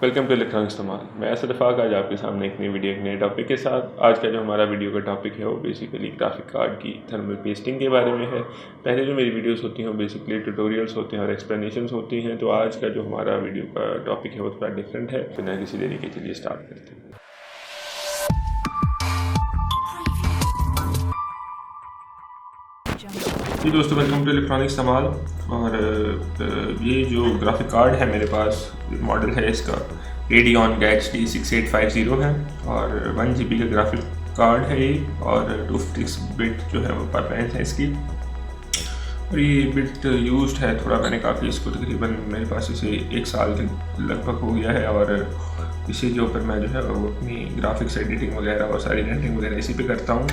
Welcome to electronics धमाल। मैं असरफाक आज आपके सामने एक नई वीडियो एक नए टॉपिक के साथ। आज का जो हमारा वीडियो का टॉपिक है वो बेसिकली ग्राफिक कार्ड की थर्मल पेस्टिंग के बारे में है। पहले जो मेरी वीडियोस होती हैं वो बेसिकली ट्यूटोरियल्स होते हैं और एक्सप्लेनेशंस होती हैं, तो आज का जो हमारा वीडियो का टॉपिक है वो थोड़ा डिफरेंट है। बिना किसी देरी के चलिए स्टार्ट करते हैं। जी दोस्तों, वेलकम टू इलेक्ट्रॉनिक्स धमाल। और ये जो ग्राफिक कार्ड है मेरे पास, मॉडल है इसका रेडियन HD 6850 है और 1 GB का ग्राफिक कार्ड है ये, और 256 बिट जो है वो परफॉर्मेंस है इसकी। और ये बिट यूज्ड है थोड़ा, मैंने काफ़ी इसको तकरीबन मेरे पास इसे 1 साल के लगभग हो गया है, और इसी के ऊपर मैं जो है वो अपनी ग्राफिक्स एडिटिंग वगैरह और सारी रेंडरिंग वगैरह इसी पे करता हूँ।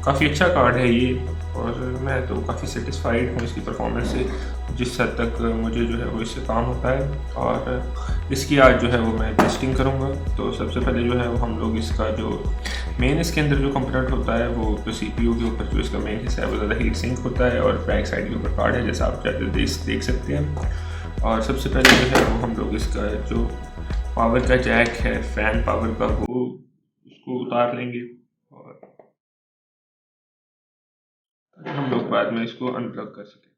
काफ़ी अच्छा कार्ड है ये, और मैं तो काफ़ी सेटिस्फाइड हूँ इसकी परफॉर्मेंस से, जिस हद तक मुझे जो है वो इससे काम होता है। और इसकी आज जो है वो मैं टेस्टिंग करूँगा। तो सबसे पहले जो है वो हम लोग इसका जो मेन इसके अंदर जो कंपोनेंट होता है वो जो CPU के ऊपर जो इसका मेन हिस्सा है वो ज़्यादा हीट सिंक होता है, और बैक साइड के ऊपर कार्ड है जैसा आप देख सकते हैं। और सबसे पहले जो है वो हम लोग इसका जो पावर का जैक है, फ़ैन पावर का, वो उसको उतार लेंगे, और हम लोग बाद में इसको अनप्लग कर सकें।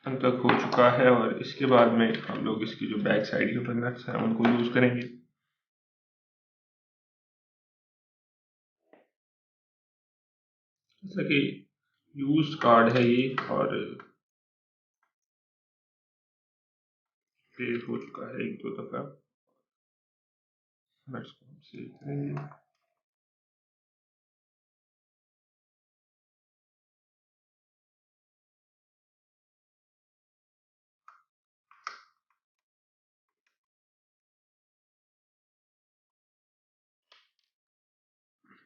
अनप्लग हो चुका है, और इसके बाद में हम लोग इसकी जो बैक साइड के ऊपर नट्स हैं उनको यूज़ करेंगे। जैसा कि यूज्ड कार्ड है ये, और फेल हो चुका है 1-2 दफ़ा। नट्स को हम सही करेंगे।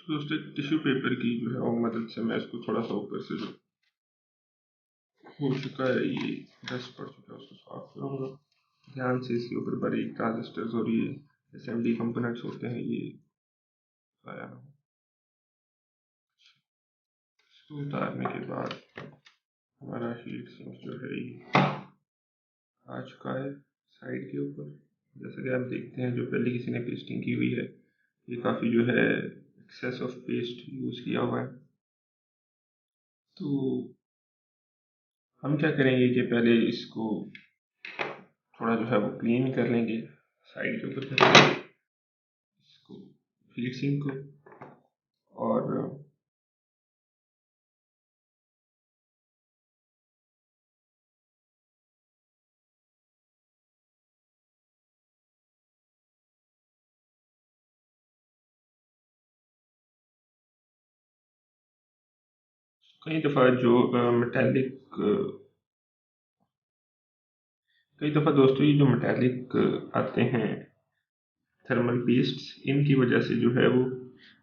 तो दोस्तों, टिश्यू पेपर की जो है वो मदद से मैं इसको थोड़ा सा ऊपर से जो हो चुका है ये डस्ट पड़ चुका है उसको साफ करूँगा। ध्यान से इसके ऊपर बारीक ट्रांजिस्टर्स और ये असेंबली कंपोनेंट्स होते हैं, ये आया ना। इसको उतारने के बाद हमारा हीट सिंक जो है ये आ चुका है साइड के ऊपर। जैसा कि आप देखते हैं, जो पहले किसी ने पेस्टिंग की हुई है, ये काफ़ी जो है एक्सेस ऑफ पेस्ट यूज़ किया हुआ है। तो हम क्या करेंगे कि पहले इसको थोड़ा जो है वो क्लीन कर लेंगे, साइड के ऊपर कर लेंगे इसको, हीट सिंक को। और कई दफ़ा जो मेटेलिक कई दफ़ा दोस्तों ये जो मेटेलिक आते हैं थर्मल पेस्ट्स, इनकी वजह से जो है वो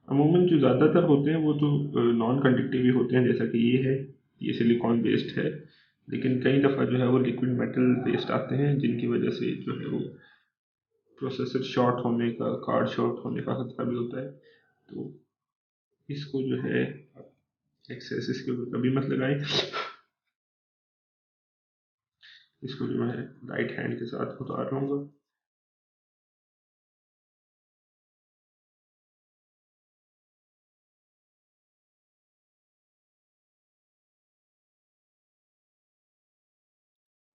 अमूमन जो ज़्यादातर होते हैं वो तो नॉन कंडक्टिव ही होते हैं, जैसा कि ये है, ये सिलिकॉन बेस्ड है। लेकिन कई दफ़ा जो है वो लिक्विड मेटल बेस्ड आते हैं, जिनकी वजह से जो है वो प्रोसेसर शॉर्ट होने का, कार्ड शॉर्ट होने का खतरा भी होता है। तो इसको जो है एक्सेस इसके ऊपर कभी मत लगाएं। इसको जो है राइट हैंड के साथ उतार लूँगा।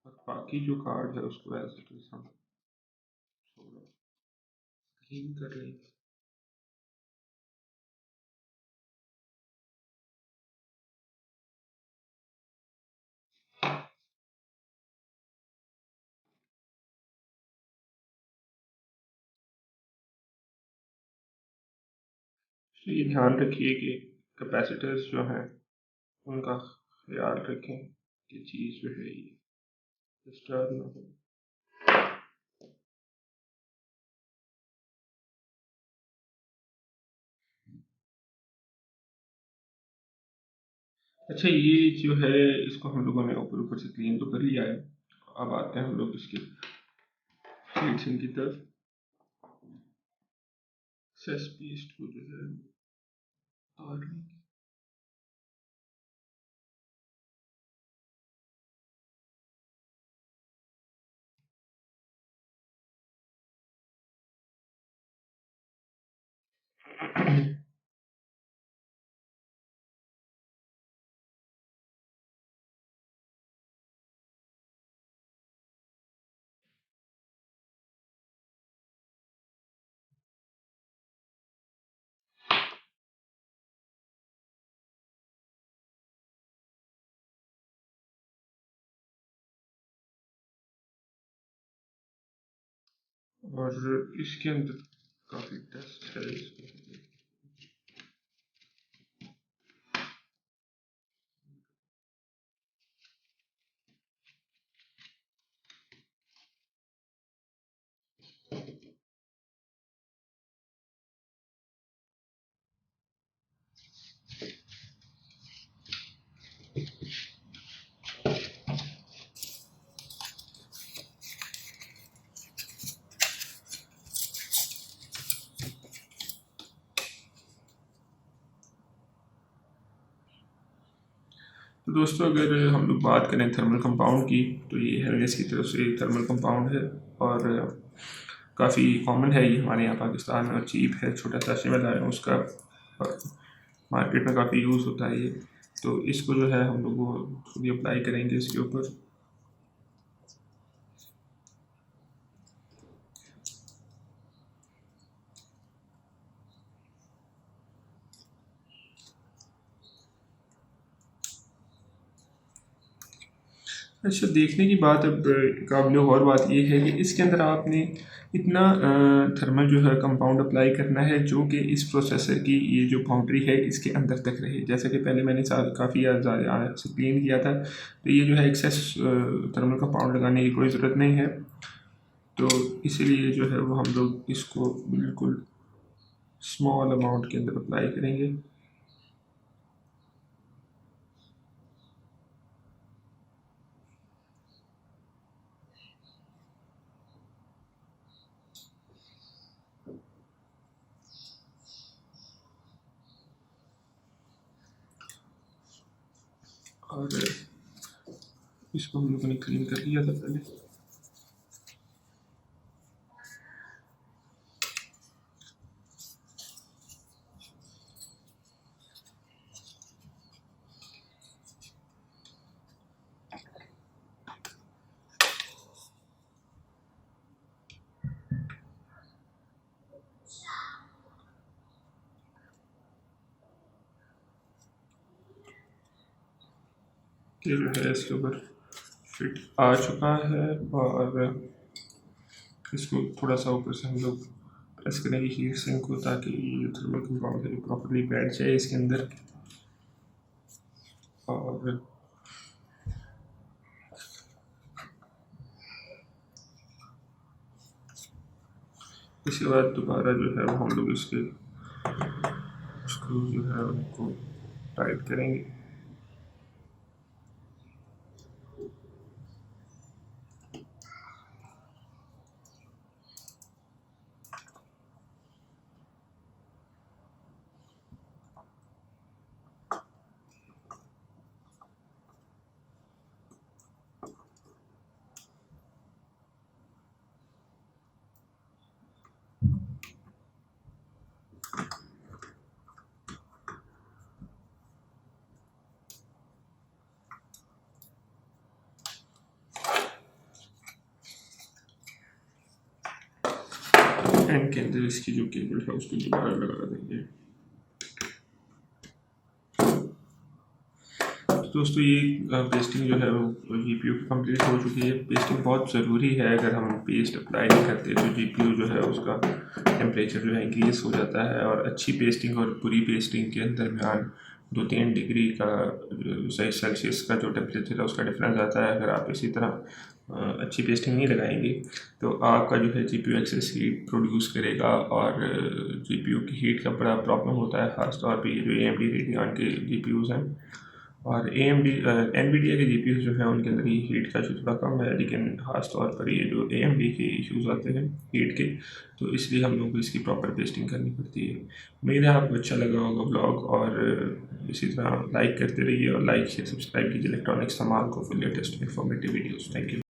और बाकी जो कार्ड है उसको एज इट इज हम थोड़ा क्लीन कर लेंगे। तो ये ध्यान रखिए कि कैपेसिटर्स जो हैं उनका ख्याल रखें कि चीज़ जो है ये डिस्टर्ब ना हो। अच्छा, ये जो है इसको हम लोगों ने ऊपर ऊपर से क्लीन तो कर लिया है। अब आते हैं हम लोग इसके फिनिशिंग की तरफ। सेस पेस्ट को जो है और इसके अंदर काफ़ी टेस्ट है इसमें। तो दोस्तों, अगर हम लोग बात करें थर्मल कंपाउंड की, तो ये हेलनेस की तरफ से थर्मल कंपाउंड है और काफ़ी कॉमन है ये हमारे यहाँ पाकिस्तान में, और चीप है, छोटा सा शिमला है उसका, और मार्केट में काफ़ी यूज़ होता है ये। तो इसको जो है हम लोग वो खुद अप्लाई करेंगे इसके ऊपर। अच्छा, देखने की बात अब काबिल और बात ये है कि इसके अंदर आपने इतना थर्मल जो है कंपाउंड अप्लाई करना है जो कि इस प्रोसेसर की ये जो बाउंड्री है इसके अंदर तक रहे। जैसे कि पहले मैंने काफ़ी ज़्यादा से क्लीन किया था, तो ये जो है एक्सेस थर्मल कंपाउंड लगाने की कोई ज़रूरत नहीं है। तो इसीलिए जो है वो हम लोग इसको बिल्कुल स्मॉल अमाउंट के अंदर अप्लाई करेंगे। और इसको हम लोगों ने क्लीन कर लिया था पहले। ये जो है इसके ऊपर फिट आ चुका है, और इसको थोड़ा सा ऊपर से हम लोग प्रेस करेंगे हीट सिंक को, ताकि ये थर्मल कंपाउंड है प्रॉपरली बैठ जाए इसके अंदर। और इसके बाद दोबारा जो है वो हम लोग इसके स्क्रू जो है उनको टाइट करेंगे। एंड के अंदर इसकी जो केबल है उसको दोबारा लगा देंगे। तो दोस्तों, ये पेस्टिंग जो है वो जीपीयू की कंप्लीट हो चुकी है। पेस्टिंग बहुत ज़रूरी है, अगर हम पेस्ट अप्लाई नहीं करते तो जीपीयू जो है उसका टेम्परेचर जो है इंक्रीज हो जाता है, और अच्छी पेस्टिंग और बुरी पेस्टिंग के दरमियान 2-3 डिग्री का सही सेल्सियस का जो टेम्परेचर है उसका डिफरेंस आता है। अगर आप इसी तरह अच्छी पेस्टिंग नहीं लगाएंगे तो आपका जो है जीपीयू एक्सेस हीट प्रोड्यूस करेगा, और जीपीयू की हीट का बड़ा प्रॉब्लम होता है, ख़ासतौर पर ये जो AMD रेडियन के जीपीयूज़ हैं। और NVIDIA के जीपीयू जो है उनके अंदर ये हीट का इशू थोड़ा कम है, लेकिन ख़ास तौर पर ये जो AMD के इश्यूज़ आते हैं हीट के, तो इसलिए हम लोग को इसकी प्रॉपर पेस्टिंग करनी पड़ती है। उम्मीद है आपको अच्छा लगा होगा ब्लॉग, और इसी तरह लाइक करते रहिए, और लाइक शेयर सब्सक्राइब कीजिए इलेक्ट्रॉनिक्स धमाल को for latest informative videos. Thank you.